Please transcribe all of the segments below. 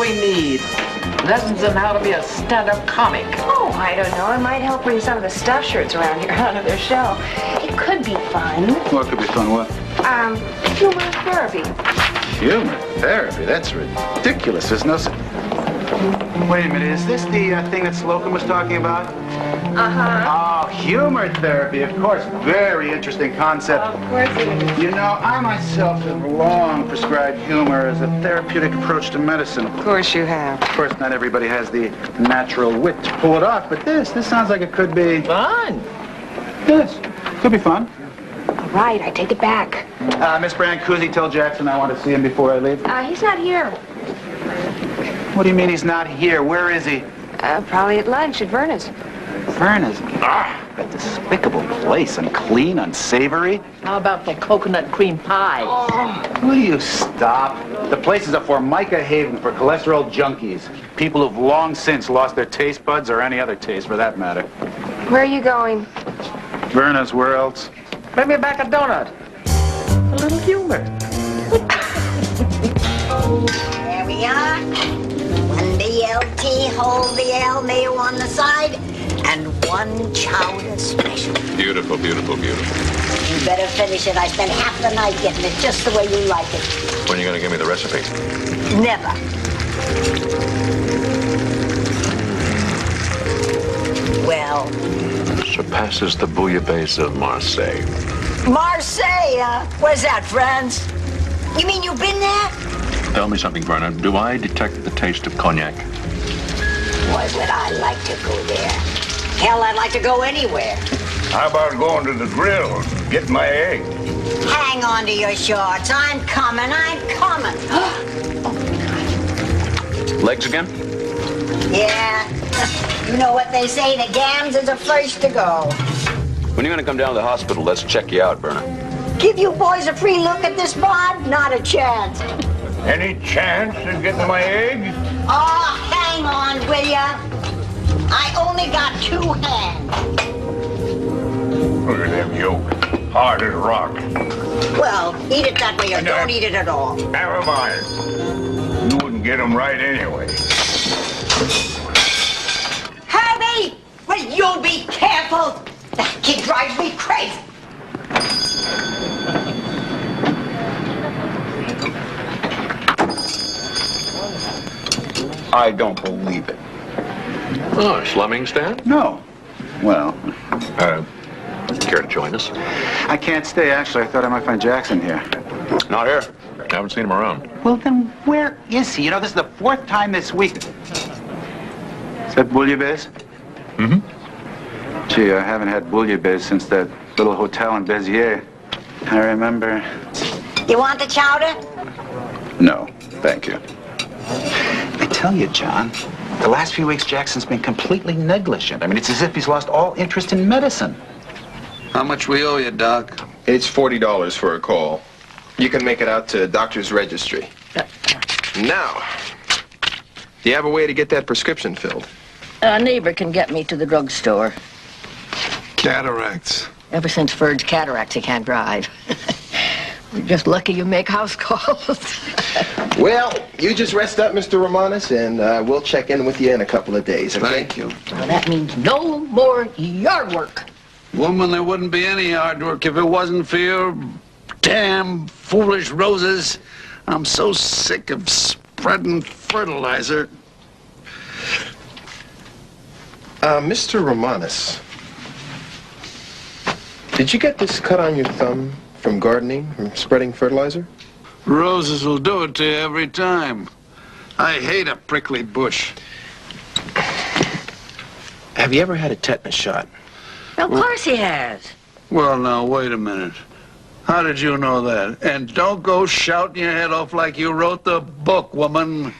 we need. Lessons on how to be a stand-up comic. Oh, I don't know. It might help bring some of the stuffed shirts around here out of their shell. It could be fun. What could be fun? What? Humor therapy. Humor therapy? That's ridiculous. There's no... Wait a minute. Is this the thing that Slocum was talking about? Uh-huh. Oh, humor therapy, of course. Very interesting concept. Of course it is. You know, I myself have long prescribed humor as a therapeutic approach to medicine. Of course you have. Of course, not everybody has the natural wit to pull it off, but this sounds like it could be... Fun. Yes, could be fun. All right, I take it back. Miss Brancusi, tell Jackson I want to see him before I leave. He's not here. What do you mean he's not here? Where is he? Probably at lunch at Verna's. Verna's? That despicable place. Unclean, unsavory. How about the coconut cream pie? Oh, will you stop? The place is a Formica haven for cholesterol junkies. People who've long since lost their taste buds or any other taste for that matter. Where are you going? Verna's, where else? Bring me back a donut. A little humor. There we are. One BLT, hold the L, mayo on the side, and one chowder special. Beautiful, beautiful, beautiful. You better finish it. I spent half the night getting it just the way you like it. When are you going to give me the recipe? Never. Well... Surpasses the bouillabaisse of Marseille. Marseille? Where's that, France? You mean you've been there? Tell me something, Vernon. Do I detect the taste of cognac? Why would I like to go there? Hell, I'd like to go anywhere. How about going to the grill, get my egg? Hang on to your shorts. I'm coming. Legs again? Yeah. You know what they say, the gams is the first to go. When are you going to come down to the hospital? Let's check you out, Vernon. Give you boys a free look at this bod? Not a chance. Any chance of getting my egg? Oh, hang on, will ya? I only got 2 hands. Look at them yolk, hard as rock. Well, eat it that way or don't eat it at all. Never mind. You wouldn't get them right anyway. Herbie! Will you be careful? That kid drives me crazy. I don't believe it. Oh, slumming stand? No. Well... Care to join us? I can't stay, actually. I thought I might find Jackson here. Not here. I haven't seen him around. Well, then where is he? You know, this is the 4th time this week. Is that bouillabaisse? Mm-hmm. Gee, I haven't had bouillabaisse since that little hotel in Béziers. I remember... You want the chowder? No, thank you. I tell you, John, the last few weeks Jackson's been completely negligent. I mean, it's as if he's lost all interest in medicine. How much we owe you, Doc? It's $40 for a call. You can make it out to Doctor's Registry. Now, do you have a way to get that prescription filled? A neighbor can get me to the drugstore. Cataracts. Ever since Ferd's cataracts, he can't drive. We're just lucky you make house calls. Well, you just rest up, Mr. Romanes, and we'll check in with you in a couple of days, okay? Thank you. Well, that means no more yard work. Woman, there wouldn't be any hard work if it wasn't for your damn foolish roses. I'm so sick of spreading fertilizer. Mr. Romanes, did you get this cut on your thumb from gardening, from spreading fertilizer? Roses will do it to you every time. I hate a prickly bush. Have you ever had a tetanus shot? Of course he has. Well, now, wait a minute. How did you know that? And don't go shouting your head off like you wrote the book, woman.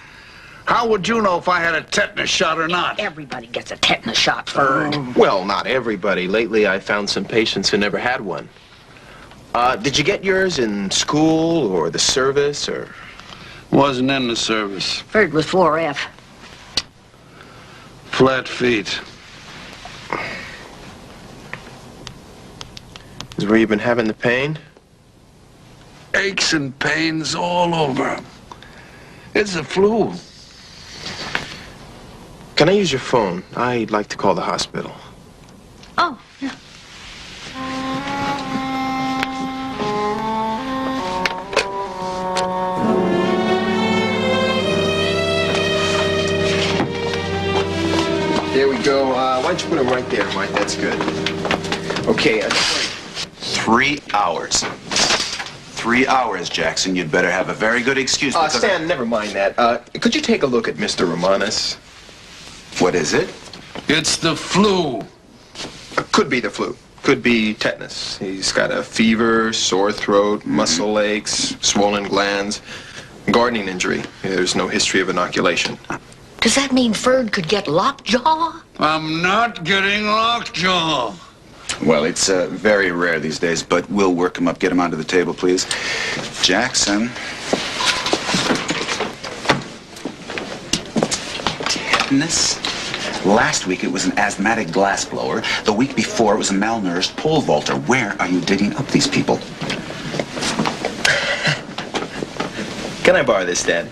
How would you know if I had a tetanus shot or not? Everybody gets a tetanus shot, Ferd. Well, not everybody. Lately, I found some patients who never had one. Did you get yours in school or the service or? Wasn't in the service. Ferd was 4F. Flat feet. Is where you've been having the pain? Aches and pains all over. It's the flu. Can I use your phone? I'd like to call the hospital. Oh, yeah. There we go. Why don't you put him right there, Mike? That's good. Okay. 3 hours. 3 hours, Jackson. You'd better have a very good excuse. Stan, never mind that. Could you take a look at Mr. Romanes? What is it? It's the flu. Could be the flu. Could be tetanus. He's got a fever, sore throat, muscle aches, swollen glands, gardening injury. There's no history of inoculation. Does that mean Ferd could get lockjaw? I'm not getting lockjaw. Well, it's very rare these days, but we'll work him up. Get him onto the table, please. Jackson. Tetanus? Last week it was an asthmatic glassblower. The week before it was a malnourished pole vaulter. Where are you digging up these people? Can I borrow this, Dad?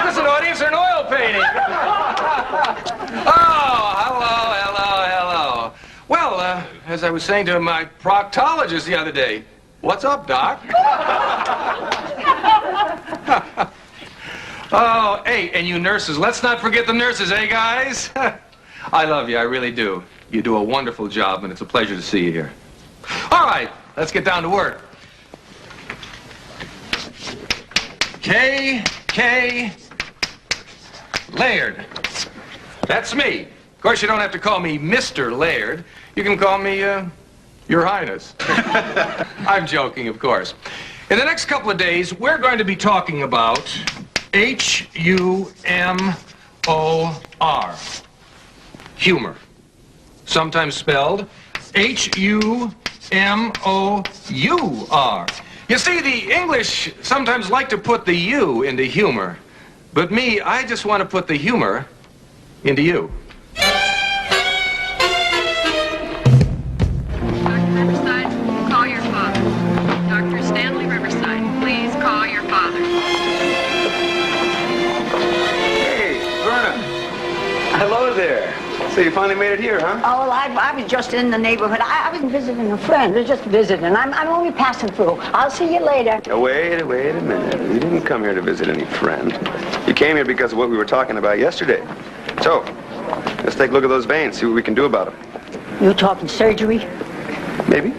This is an audience or an oil painting? Oh, hello. Well, as I was saying to my proctologist the other day, what's up, Doc? Oh, hey, and you nurses, let's not forget the nurses, eh, guys? I love you, I really do. You do a wonderful job, and it's a pleasure to see you here. All right, let's get down to work. K. Laird. That's me. Of course, you don't have to call me Mr. Laird. You can call me, Your Highness. I'm joking, of course. In the next couple of days, we're going to be talking about H-U-M-O-R. Humor. Sometimes spelled H-U-M-O-U-R. You see, the English sometimes like to put the U into humor. But me, I just want to put the humor into you. Dr. Riverside, call your father. Dr. Stanley Riverside, please call your father. Hey, Verna. Hello there. So you finally made it here, huh? Oh, well, I was just in the neighborhood. I was visiting a friend. I was just visiting. I'm only passing through. I'll see you later. Now, wait a minute. You didn't come here to visit any friend. You came here because of what we were talking about yesterday. So, let's take a look at those veins, see what we can do about them. You talking surgery? Maybe.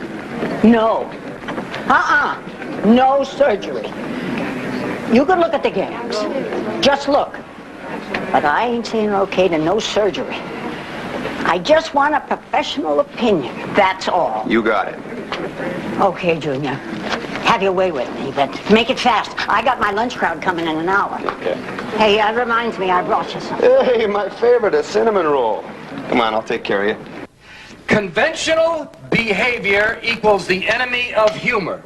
No. No surgery. You can look at the gangs. Just look. But I ain't saying okay to no surgery. I just want a professional opinion, that's all. You got it. Okay, Junior. Have your way with me, but make it fast. I got my lunch crowd coming in an hour. Okay. Hey, that reminds me, I brought you some. Hey, my favorite, a cinnamon roll. Come on, I'll take care of you. Conventional behavior equals the enemy of humor.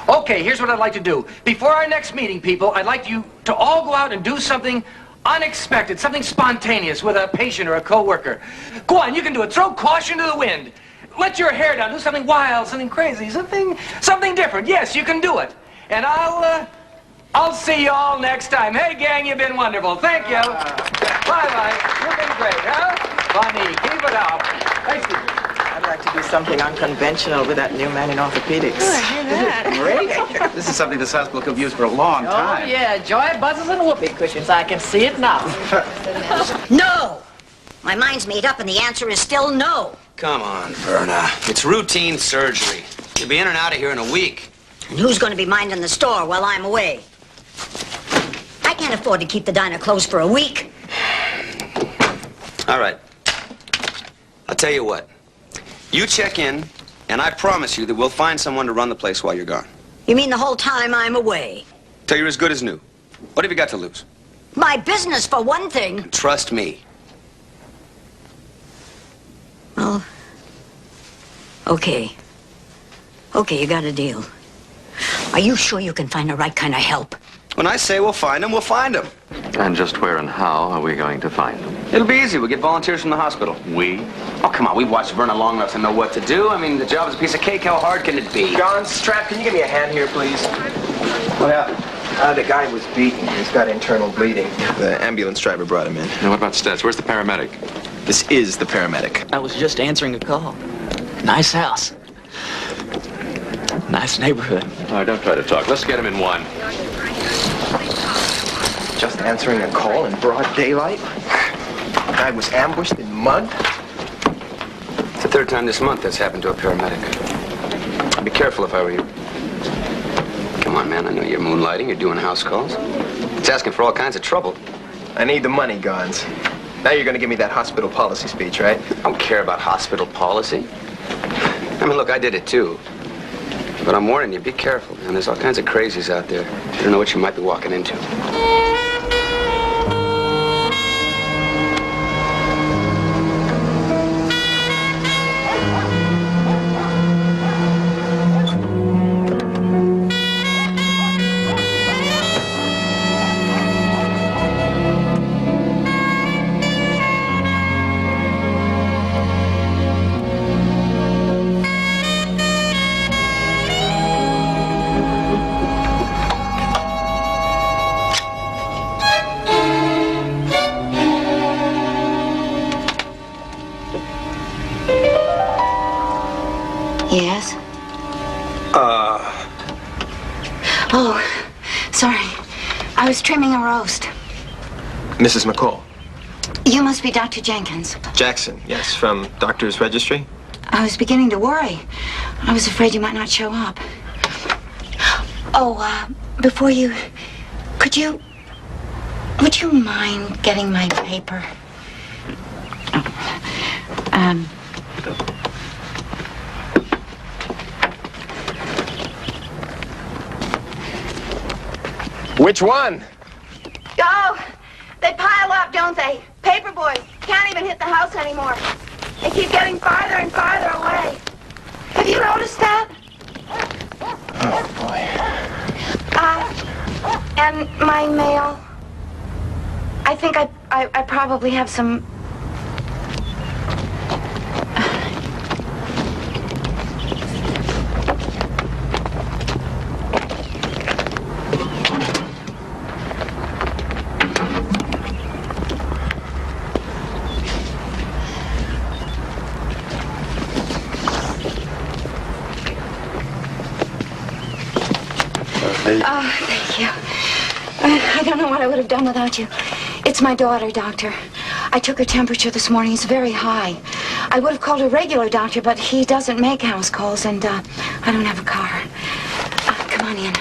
Okay, here's what I'd like to do. Before our next meeting, people, I'd like you to all go out and do something unexpected, something spontaneous with a patient or a coworker. Go on, you can do it. Throw caution to the wind. Let your hair down. Do something wild, something crazy, something different. Yes, you can do it. And I'll see you all next time. Hey, gang, you've been wonderful. Thank you. Bye-bye. You've been great, huh? Funny. Keep it up. Hey, Steve. I'd like to do something unconventional with that new man in orthopedics. Oh, I hear that. Great. This is something this hospital could use for a long time. Oh, yeah. Joy buzzes and whoopee cushions. I can see it now. No! My mind's made up and the answer is still no. Come on, Verna. It's routine surgery. You'll be in and out of here in a week. And who's going to be minding the store while I'm away? I can't afford to keep the diner closed for a week. All right. I'll tell you what. You check in, and I promise you that we'll find someone to run the place while you're gone. You mean the whole time I'm away? Till you're as good as new. What have you got to lose? My business, for one thing. Trust me. Well, okay. Okay, you got a deal. Are you sure you can find the right kind of help? When I say we'll find him, we'll find him. And just where and how are we going to find them? It'll be easy. We'll get volunteers from the hospital. We? Oh, come on. We've watched Verna long enough to know what to do. I mean, the job is a piece of cake. How hard can it be? John, Strap, can you give me a hand here, please? What happened? The guy was beaten. He's got internal bleeding. The ambulance driver brought him in. Now, what about stats? Where's the paramedic? This is the paramedic. I was just answering a call. Nice house. Nice neighborhood. All right, don't try to talk. Let's get him in one. Just answering a call in broad daylight? The guy was ambushed in mud? It's the third time this month that's happened to a paramedic. I'd be careful if I were you. Come on, man. I know you're moonlighting. You're doing house calls. It's asking for all kinds of trouble. I need the money, Gons. Now you're going to give me that hospital policy speech, right? I don't care about hospital policy. I mean, look, I did it too. But I'm warning you, be careful, man. There's all kinds of crazies out there. You don't know what you might be walking into. Yes? Oh, sorry. I was trimming a roast. Mrs. McCall. You must be Dr. Jenkins. Jackson, yes, from Doctor's Registry. I was beginning to worry. I was afraid you might not show up. Oh, before you... Would you mind getting my paper? Which one? Oh, they pile up, don't they? Paper boys can't even hit the house anymore. They keep getting farther and farther away. Have you noticed that? Oh, boy. And my mail. I think I probably have some... Oh, thank you. I don't know what I would have done without you. It's my daughter, Doctor. I took her temperature this morning. It's very high. I would have called a regular doctor, but he doesn't make house calls, and I don't have a car. Come on in.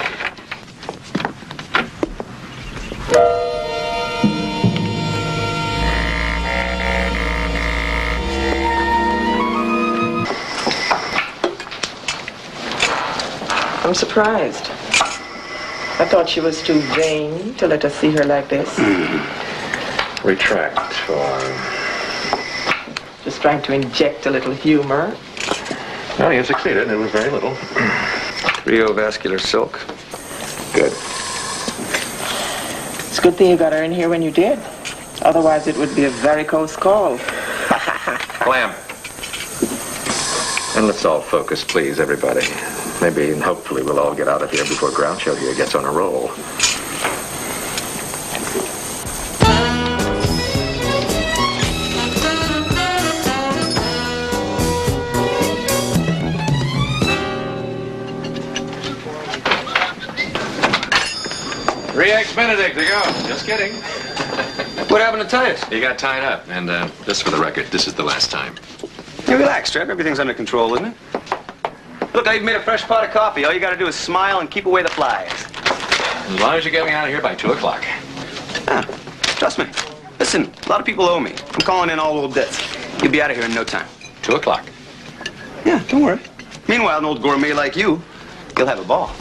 I'm surprised. I thought she was too vain to let us see her like this. Retract, or... Just trying to inject a little humor. Well, you succeeded. It was very little. Rheovascular silk. Good. It's a good thing you got her in here when you did. Otherwise, it would be a varicose call. Clam. And let's all focus, please, everybody. Maybe and hopefully we'll all get out of here before Groucho here gets on a roll. Benedict to go. Just kidding. What happened to Titus? He got tied up. And just for the record, this is the last time. Hey, relax, Trev. Everything's under control, isn't it? Look, I even made a fresh pot of coffee. All you gotta do is smile and keep away the flies. As long as you get me out of here by 2 o'clock. Ah, trust me. Listen, a lot of people owe me. I'm calling in all old debts. You'll be out of here in no time. 2 o'clock. Yeah, don't worry. Meanwhile, an old gourmet like you, you'll have a ball.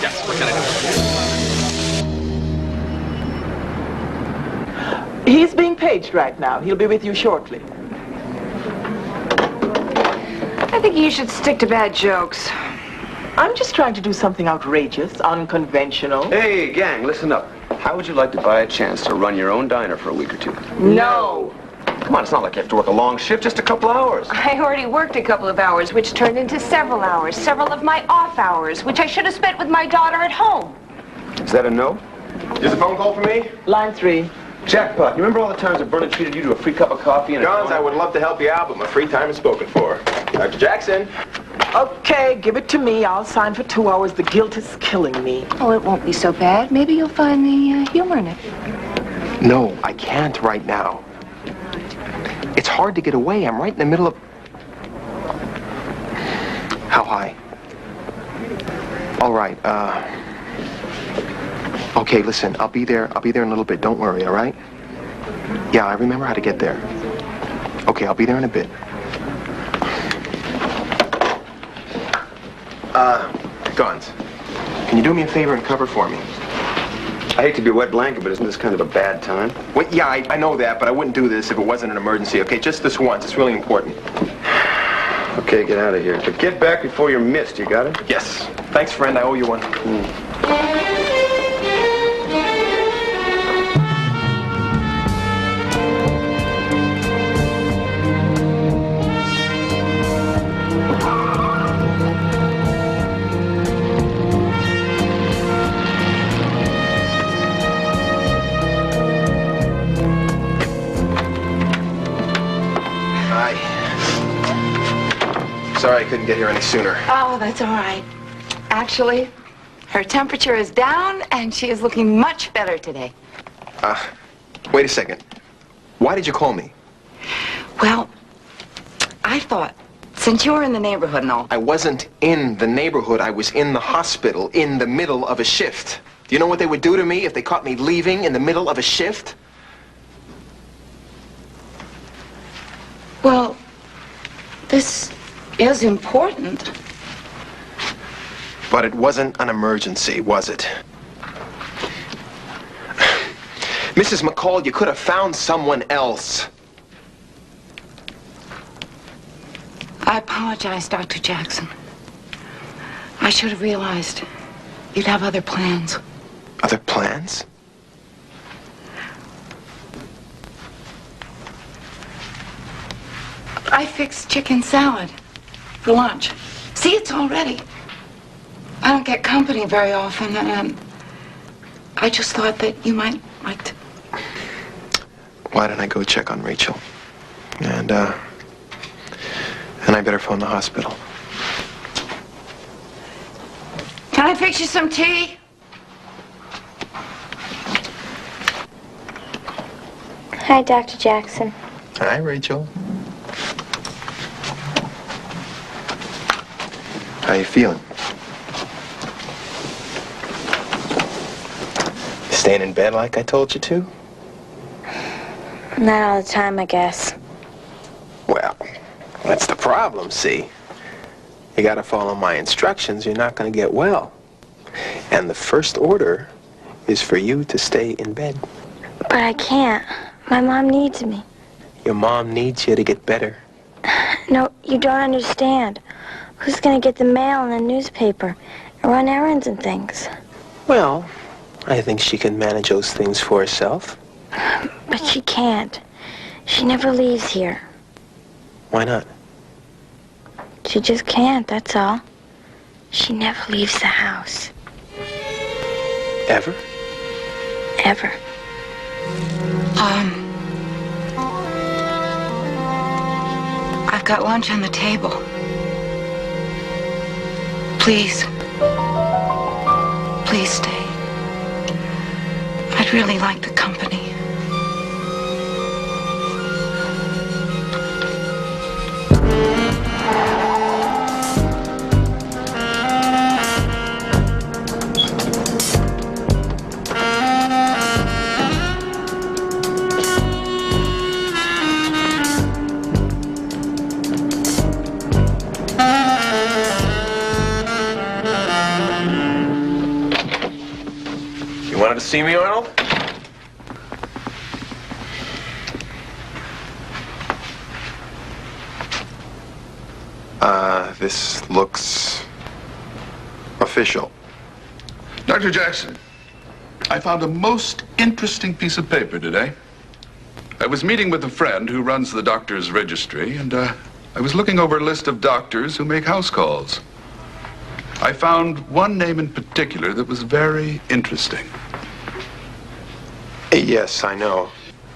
Yes, what can I do? He's being paged right now. He'll be with you shortly. I think you should stick to bad jokes. I'm just trying to do something outrageous, unconventional. Hey, gang, listen up. How would you like to buy a chance to run your own diner for a week or two? No. Come on, it's not like you have to work a long shift, just a couple hours. I already worked a couple of hours, which turned into several hours. Several of my off hours, which I should have spent with my daughter at home. Is that a no? Just a phone call for me? Line 3. Jackpot, you remember all the times that Vernon treated you to a free cup of coffee and Johns, I would love to help you out, but my free time is spoken for. Dr. Jackson. Okay, give it to me. I'll sign for 2 hours. The guilt is killing me. Oh, it won't be so bad. Maybe you'll find the humor in it. No, I can't right now. It's hard to get away. I'm right in the middle of... How high? All right, Okay, listen, I'll be there in a little bit. Don't worry, all right? Yeah, I remember how to get there. Okay, I'll be there in a bit. Guns, can you do me a favor and cover for me? I hate to be a wet blanket, but isn't this kind of a bad time? Wait, yeah, I know that, but I wouldn't do this if it wasn't an emergency, okay? Just this once. It's really important. Okay, get out of here. But get back before you're missed. You got it? Yes. Thanks, friend. I owe you one. Sorry I couldn't get here any sooner. Oh, that's all right. Actually, her temperature is down, and she is looking much better today. Wait a second. Why did you call me? Well, I thought, since you were in the neighborhood and all... I wasn't in the neighborhood. I was in the hospital in the middle of a shift. Do you know what they would do to me if they caught me leaving in the middle of a shift? Well, this is important. But it wasn't an emergency, was it? Mrs. McCall, you could have found someone else. I apologize, Dr. Jackson. I should have realized you'd have other plans. Other plans? I fixed chicken salad for lunch. See, it's all ready. I don't get company very often, and I just thought that you might like to... Why don't I go check on Rachel? And I better phone the hospital. Can I fix you some tea? Hi, Dr. Jackson. Hi, Rachel. How you feeling? Staying in bed like I told you to? Not all the time, I guess. Well, that's the problem, see? You gotta follow my instructions, you're not gonna get well. And the first order is for you to stay in bed. But I can't. My mom needs me. Your mom needs you to get better. No, you don't understand. Who's gonna get the mail and the newspaper and run errands and things? Well, I think she can manage those things for herself. But she can't. She never leaves here. Why not? She just can't, that's all. She never leaves the house. Ever? Ever. I've got lunch on the table. Please. Please stay. I'd really like the company. You wanted to see me, Arnold? this looks official. Dr. Jackson, I found a most interesting piece of paper today. I was meeting with a friend who runs the doctor's registry, and I was looking over a list of doctors who make house calls. I found one name in particular that was very interesting. Yes, I know.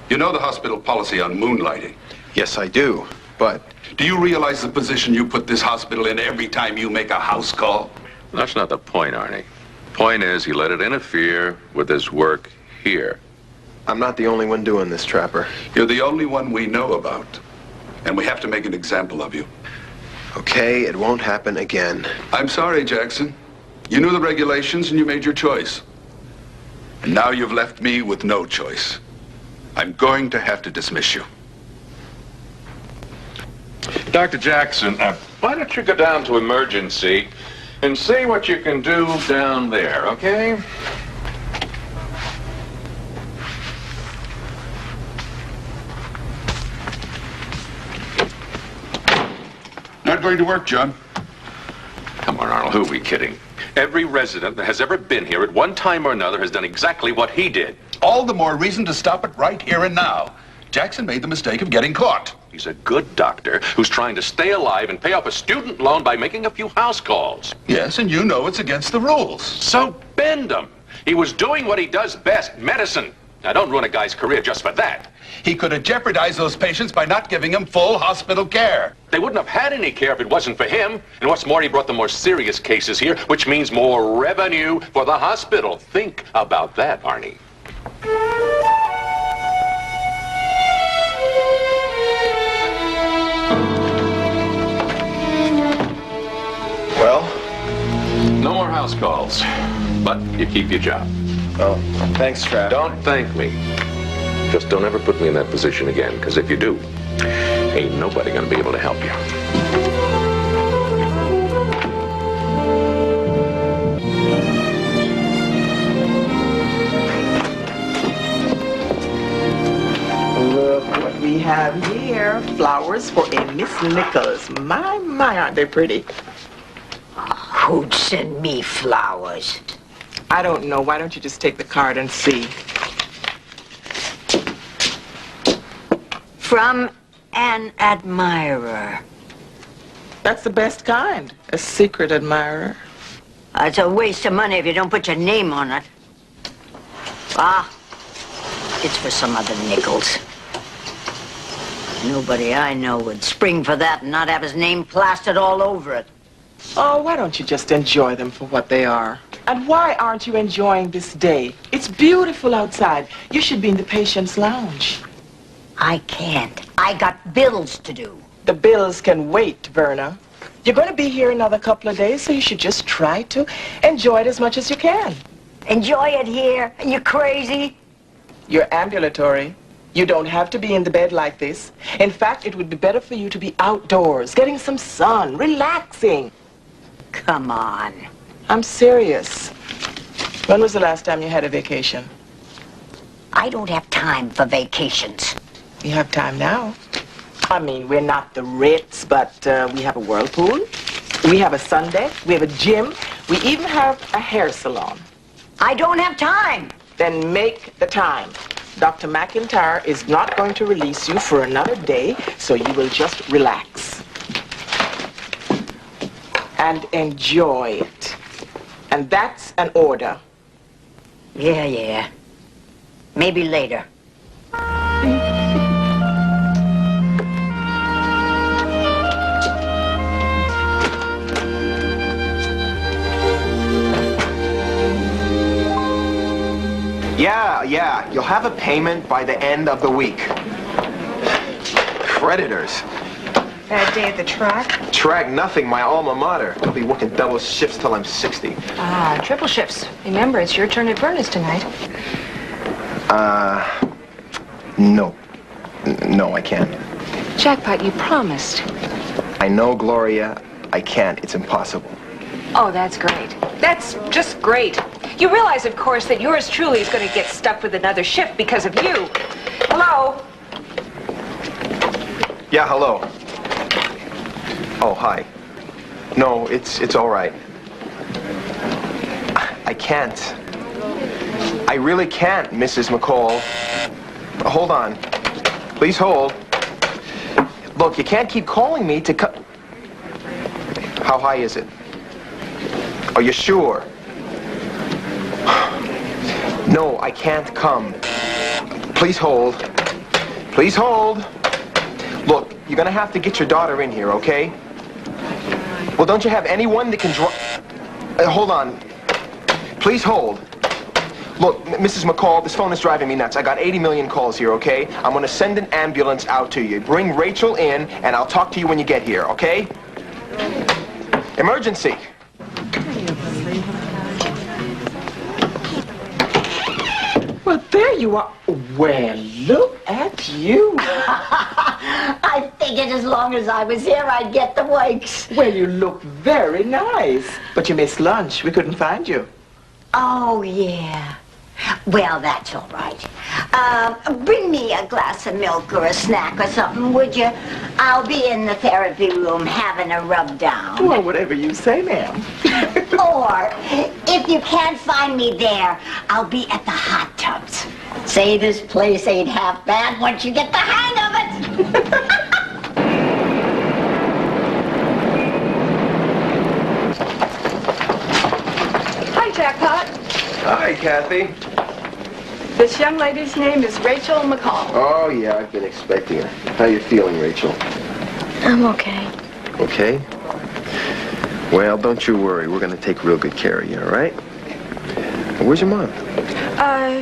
You know the hospital policy on moonlighting? Yes, I do, but... Do you realize the position you put this hospital in every time you make a house call? That's not the point, Arnie. Point is, he let it interfere with his work here. I'm not the only one doing this, Trapper. You're the only one we know about. And we have to make an example of you. Okay, it won't happen again. I'm sorry, Jackson. You knew the regulations and you made your choice. And now you've left me with no choice. I'm going to have to dismiss you. Dr. Jackson, why don't you go down to emergency and see what you can do down there, okay? Not going to work, John. Come on, Arnold, who are we kidding? Every resident that has ever been here at one time or another has done exactly what he did. All the more reason to stop it right here and now. Jackson made the mistake of getting caught. He's a good doctor who's trying to stay alive and pay off a student loan by making a few house calls. Yes, and you know it's against the rules. So bend him. He was doing what he does best, medicine. Now, don't ruin a guy's career just for that. He could have jeopardized those patients by not giving them full hospital care. They wouldn't have had any care if it wasn't for him. And what's more, he brought the more serious cases here, which means more revenue for the hospital. Think about that, Arnie. Well? No more house calls, but you keep your job. Oh, thanks, Trap. Don't thank me. Just don't ever put me in that position again, because if you do, ain't nobody gonna be able to help you. Look what we have here. Flowers for a Miss Nichols. My, aren't they pretty? Who'd send me flowers? I don't know. Why don't you just take the card and see? From an admirer. That's the best kind. A secret admirer. It's a waste of money if you don't put your name on it. Ah, it's for some other Nichols. Nobody I know would spring for that and not have his name plastered all over it. Oh, why don't you just enjoy them for what they are? And why aren't you enjoying this day? It's beautiful outside. You should be in the patient's lounge. I can't. I got bills to do. The bills can wait, Verna. You're going to be here another couple of days, so you should just try to enjoy it as much as you can. Enjoy it here? Are you crazy? You're ambulatory. You don't have to be in the bed like this. In fact, it would be better for you to be outdoors, getting some sun, relaxing. Come on. I'm serious. When was the last time you had a vacation? I don't have time for vacations. You have time now. I mean, we're not the Ritz, but we have a whirlpool. We have a sun deck. We have a gym. We even have a hair salon. I don't have time. Then make the time. Dr. McIntyre is not going to release you for another day, so you will just relax. And enjoy it. And that's an order. Yeah. Maybe later. Yeah. You'll have a payment by the end of the week. Creditors. Bad day at the track? Track nothing, my alma mater. I'll be working double shifts till I'm 60. Triple shifts. Remember, it's your turn at Furnace tonight. No. No, I can't. Jackpot, you promised. I know, Gloria. I can't. It's impossible. Oh, that's great. That's just great. You realize, of course, that yours truly is going to get stuck with another shift because of you. Hello? Yeah, hello. Oh, hi. No, it's all right. I can't. I really can't, Mrs. McCall. Hold on. Please hold. Look, you can't keep calling me to cut. How high is it? Are you sure? No, I can't come. Please hold. Please hold. Look, you're gonna have to get your daughter in here, okay? Well, don't you have anyone that can hold on. Please hold. Look, Mrs. McCall, this phone is driving me nuts. I got 80 million calls here, okay? I'm gonna send an ambulance out to you. Bring Rachel in, and I'll talk to you when you get here, okay? Emergency. Well, there you are. Well, look at you. I figured as long as I was here, I'd get the wakes. Well, you look very nice. But you missed lunch. We couldn't find you. Oh, yeah. Well, that's all right. Bring me a glass of milk or a snack or something, would you? I'll be in the therapy room having a rub down. Well, whatever you say, ma'am. Or, if you can't find me there, I'll be at the hot tubs. Say this place ain't half bad once you get the hang of it. Hi, Jackpot. Hi, Kathy. This young lady's name is Rachel McCall. Oh, yeah, I've been expecting her. How you feeling, Rachel? I'm okay. Okay? Well, don't you worry. We're going to take real good care of you, all right? Where's your mom?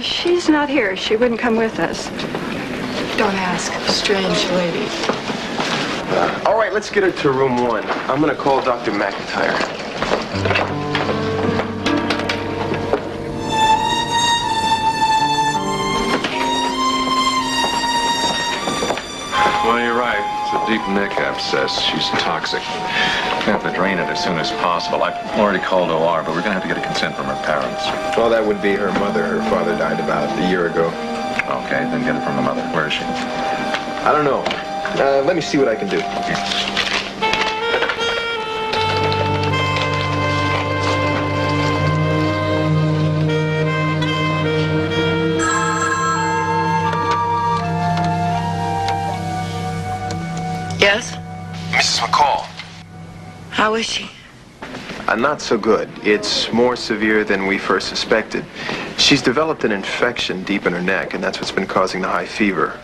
She's not here. She wouldn't come with us. Don't ask. Strange lady. All right, let's get her to room 1. I'm going to call Dr. McIntyre. Well, you're right. It's a deep neck abscess. She's toxic. We have to drain it as soon as possible. I've already called OR, but we're going to have to get a consent from her parents. Well, that would be her mother. Her father died about a year ago. Okay, then get it from the mother. Where is she? I don't know. Let me see what I can do. Okay. Yes? Mrs. McCall. How is she? Not so good. It's more severe than we first suspected. She's developed an infection deep in her neck, and that's what's been causing the high fever.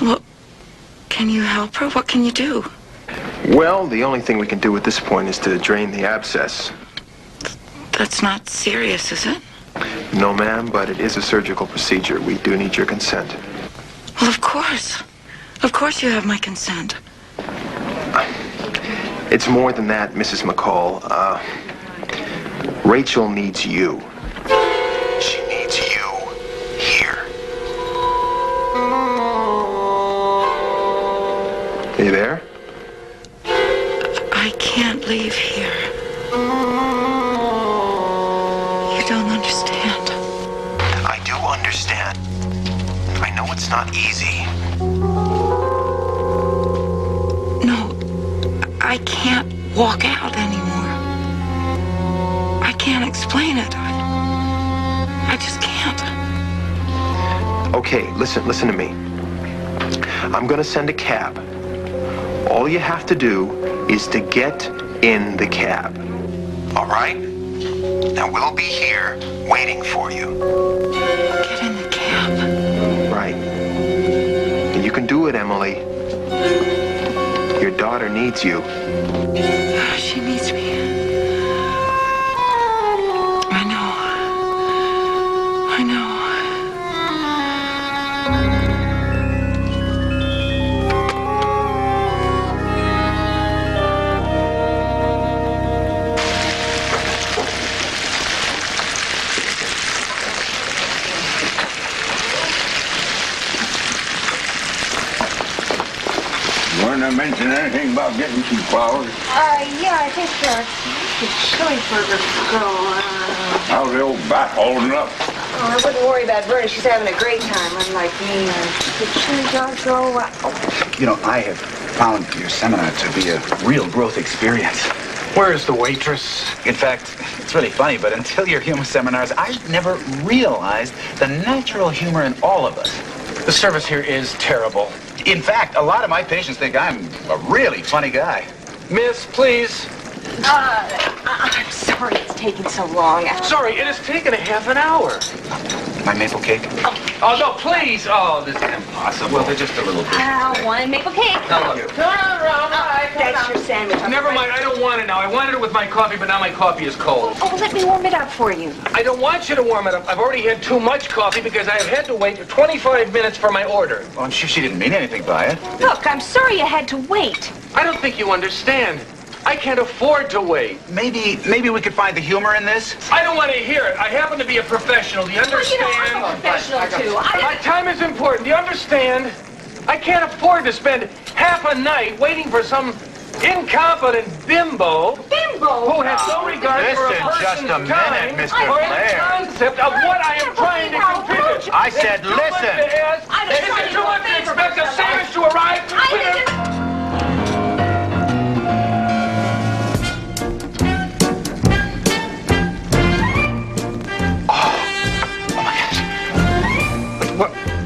Well, can you help her? What can you do? Well, the only thing we can do at this point is to drain the abscess. That's not serious, is it? No, ma'am, but it is a surgical procedure. We do need your consent. Well, of course. Of course you have my consent. It's more than that, Mrs. McCall. Rachel needs you. She needs you here. Are you there? I can't leave here. You don't understand. I do understand. I know it's not easy. No, I can't walk out anymore. I can't explain it. I just can't. Okay, listen to me. I'm gonna send a cab. All you have to do is to get in the cab. All right? And we'll be here waiting for you. Get in the cab. Right. And you can do it, Emily. Your daughter needs you. She needs me. I know. I know. Weren't I mention anything about getting some flowers? Yeah, I think the chili burgers go. How's the old bat holding up? Oh, I wouldn't worry about Bernie. She's having a great time, unlike me. The chili dogs go. You know, I have found your seminar to be a real growth experience. Where's the waitress? In fact, it's really funny, but until your humor seminars, I never realized the natural humor in all of us. The service here is terrible. In fact, a lot of my patients think I'm a really funny guy. Miss, please. I'm sorry it's taking so long. Sorry, it has taken a half an hour. My maple cake? Oh, no, please. Oh, this is impossible. Well, they're just a little bit. One maple cake. Now, look. That's your sandwich. Never mind, I don't want it now. I wanted it with my coffee, but now my coffee is cold. Oh, let me warm it up for you. I don't want you to warm it up. I've already had too much coffee because I have had to wait 25 minutes for my order. Well, I'm sure she didn't mean anything by it. Look, I'm sorry you had to wait. I don't think you understand. I can't afford to wait. Maybe we could find the humor in this? I don't want to hear it. I happen to be a professional. Do you understand? You know, I'm a professional, too. My time is important. Do you understand? I can't afford to spend half a night waiting for some incompetent bimbo who has no regard for a Listen, person's just a time minute, Mr. or any Blair. concept of what I am trying to contribute. I said listen. Is it too much to expect a sandwich to arrive?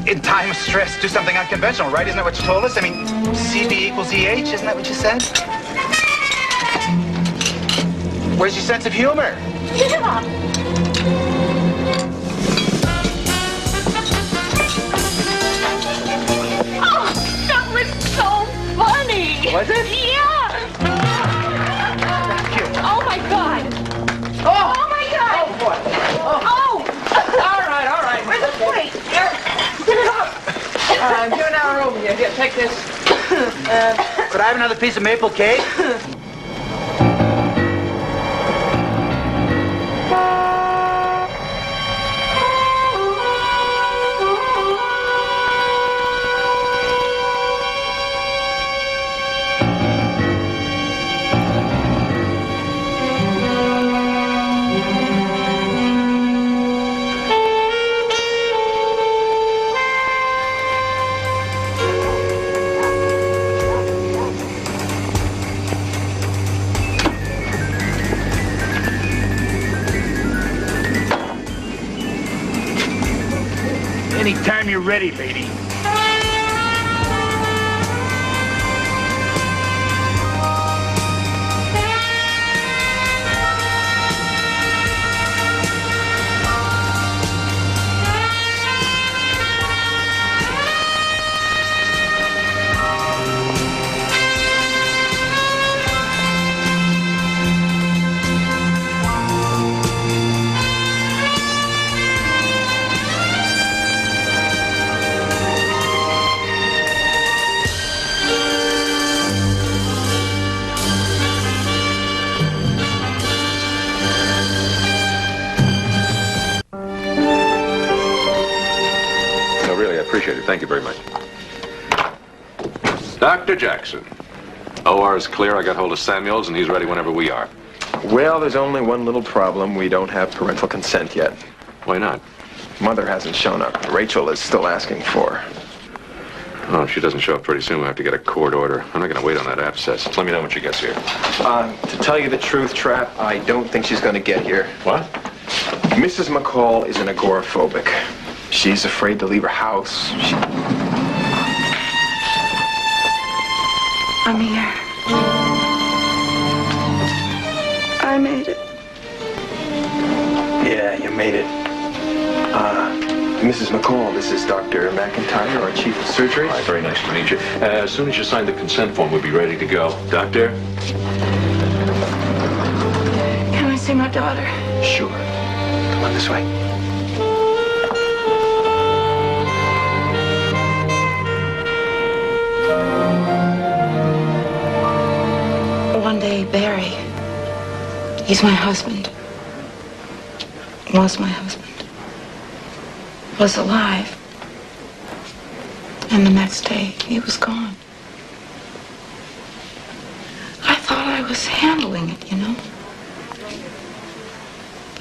In time of stress, do something unconventional, right? Isn't that what you told us? I mean, CV equals EH, isn't that what you said? Where's your sense of humor? Yeah. Oh, that was so funny. Was it? Yeah. Oh, my God. Oh, my God. Oh, boy. Oh. All right. Where's the plate? Here. Get it up. You're in our room here. Here, take this. Could I have another piece of maple cake? Anytime you're ready, lady. Appreciate it. Thank you very much. Dr. Jackson. OR is clear. I got hold of Samuels, and he's ready whenever we are. Well, there's only one little problem. We don't have parental consent yet. Why not? Mother hasn't shown up. Rachel is still asking for her. Oh, if she doesn't show up pretty soon, we'll have to get a court order. I'm not going to wait on that abscess. Let me know when she gets here. To tell you the truth, Trapp, I don't think she's going to get here. What? Mrs. McCall is an agoraphobic. She's afraid to leave her house. I'm here. I made it. Yeah, you made it. Mrs. McCall, this is Dr. McIntyre, our chief of surgery. Hi, very nice to meet you. As soon as you sign the consent form, we'll be ready to go. Doctor? Can I see my daughter? Sure. Come on this way. One day, Barry, he's my husband, was my husband, was alive. And the next day, he was gone. I thought I was handling it, you know?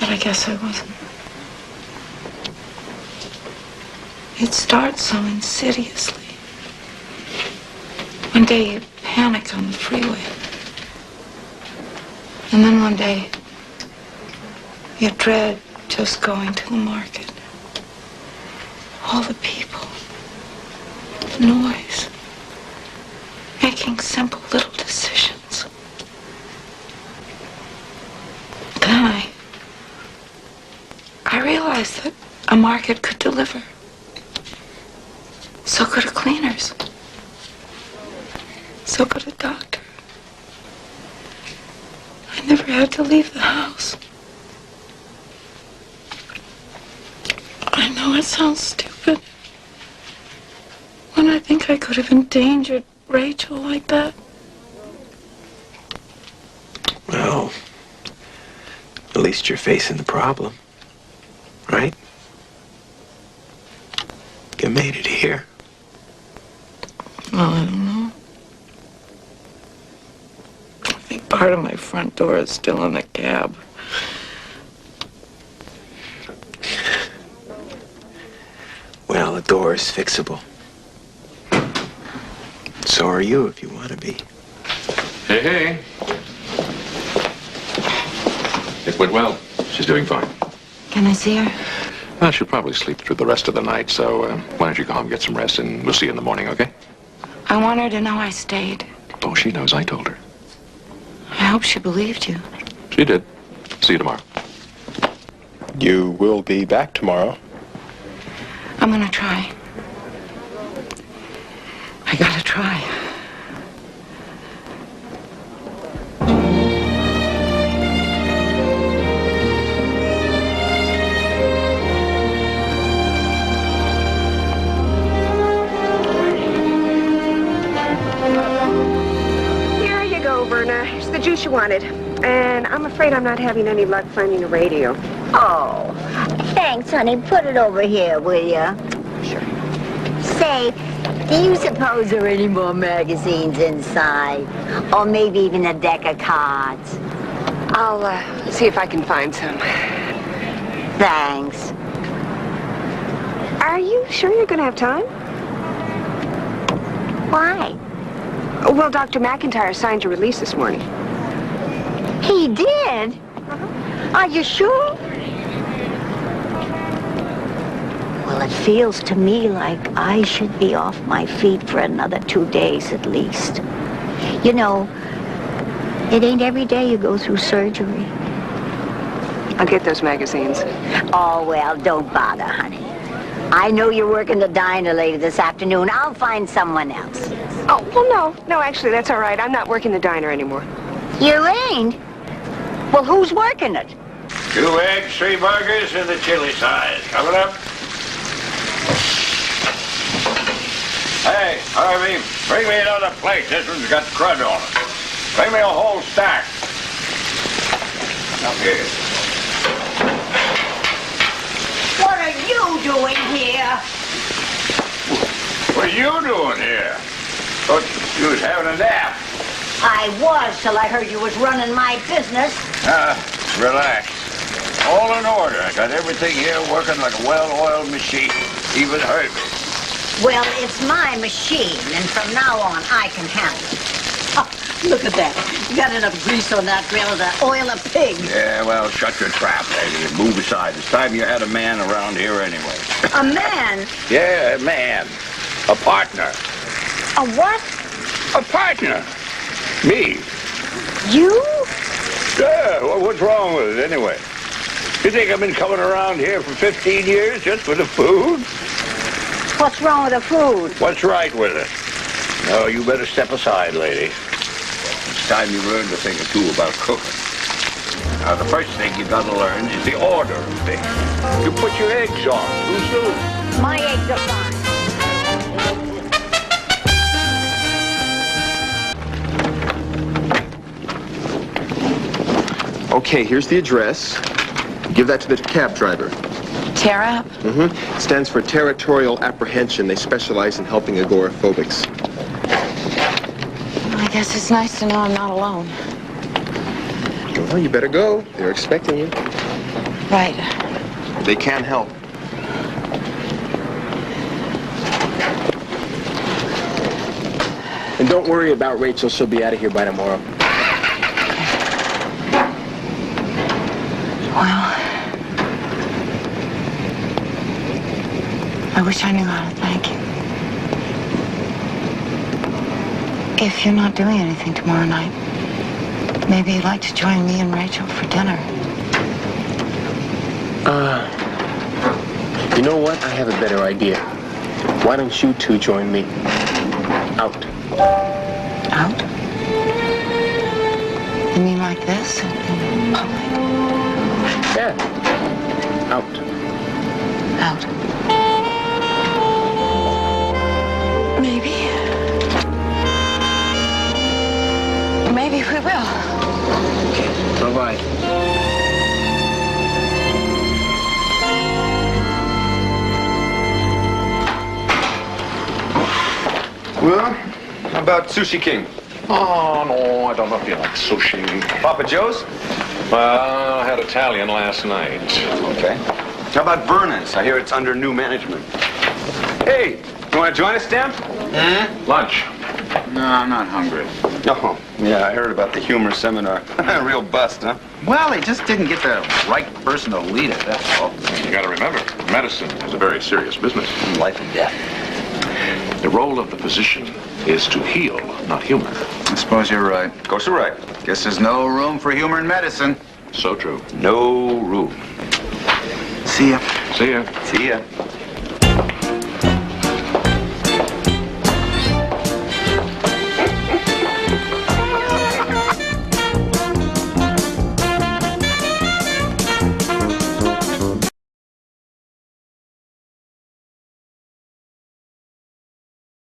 But I guess I wasn't. It starts so insidiously. One day, you panic on the freeway. And then one day, you dread just going to the market. All the people, the noise, making simple little decisions. Then I realized that a market could deliver. So could a cleaners. So could a doctor. I never had to leave the house. I know it sounds stupid. When I think I could have endangered Rachel like that. Well, at least you're facing the problem, right? You made it here. Well, I don't know. I think part of my front door is still in the cab. Well, the door is fixable. So are you, if you want to be. Hey, hey. It went well. She's doing fine. Can I see her? Well, she'll probably sleep through the rest of the night, so why don't you go home, get some rest, and we'll see you in the morning, okay? I want her to know I stayed. Oh, she knows. I told her. I hope she believed you. She did. See you tomorrow. You will be back tomorrow. I'm gonna try. I gotta try. Here you go, Verna. It's the juice you wanted. And I'm afraid I'm not having any luck finding a radio. Oh, thanks, honey. Put it over here, will ya? Sure. Say, do you suppose there are any more magazines inside? Or maybe even a deck of cards? I'll see if I can find some. Thanks. Are you sure you're going to have time? Why? Well, Dr. McIntyre signed your release this morning. He did? Are you sure? Well, it feels to me like I should be off my feet for another 2 days at least. You know, it ain't every day you go through surgery. I'll get those magazines. Oh, well, don't bother, honey. I know you're working the diner later this afternoon. I'll find someone else. Oh, well, no. No, actually, that's all right. I'm not working the diner anymore. You ain't? Well, who's working it? 2 eggs, 3 burgers, and the chili size. Coming up. Hey, Harvey, bring me another plate. This one's got crud on it. Bring me a whole stack. Up here. What are you doing here? What are you doing here? Thought you was having a nap. I was till I heard you was running my business. Relax. All in order. I got everything here working like a well-oiled machine. Even Herbie. Well, it's my machine, and from now on, I can handle it. Oh, look at that. You got enough grease on that grill to oil a pig. Yeah, well, shut your trap, lady, and move aside. It's time you had a man around here anyway. A man? Yeah, a man. A partner. A what? A partner. Me. You? Yeah, well, what's wrong with it anyway? You think I've been coming around here for 15 years just for the food? What's wrong with the food? What's right with it? No, you better step aside, lady. It's time you learned a thing or two about cooking. Now, the first thing you gotta learn is the order of things. You put your eggs on. Who's doing? My eggs are fine. Okay, here's the address. Give that to the cab driver. Tara? Mm-hmm. Stands for Territorial Apprehension. They specialize in helping agoraphobics. I guess it's nice to know I'm not alone. Well, you better go. They're expecting you. Right. They can help. And don't worry about Rachel. She'll be out of here by tomorrow. I wish I knew how to thank you. If you're not doing anything tomorrow night, maybe you'd like to join me and Rachel for dinner. You know what? I have a better idea. Why don't you two join me? Out. Out? You mean like this? In public? Yeah. Out. Out. Maybe. Maybe we will. Bye-bye. Well, how about Sushi King? Oh, no, I don't know if you like sushi. Papa Joe's? Well, I had Italian last night. Okay. How about Vernon's? I hear it's under new management. Hey, you want to join us, Stan? Lunch. No, I'm not hungry. Oh, yeah, I heard about the humor seminar. Real bust, huh? Well, they just didn't get the right person to lead it, that's all. You got to remember, medicine is a very serious business. Life and death. The role of the physician is to heal, not humor. I suppose you're right. Of course you're right. Guess there's no room for humor in medicine. So true. No room. See ya. See ya. See ya.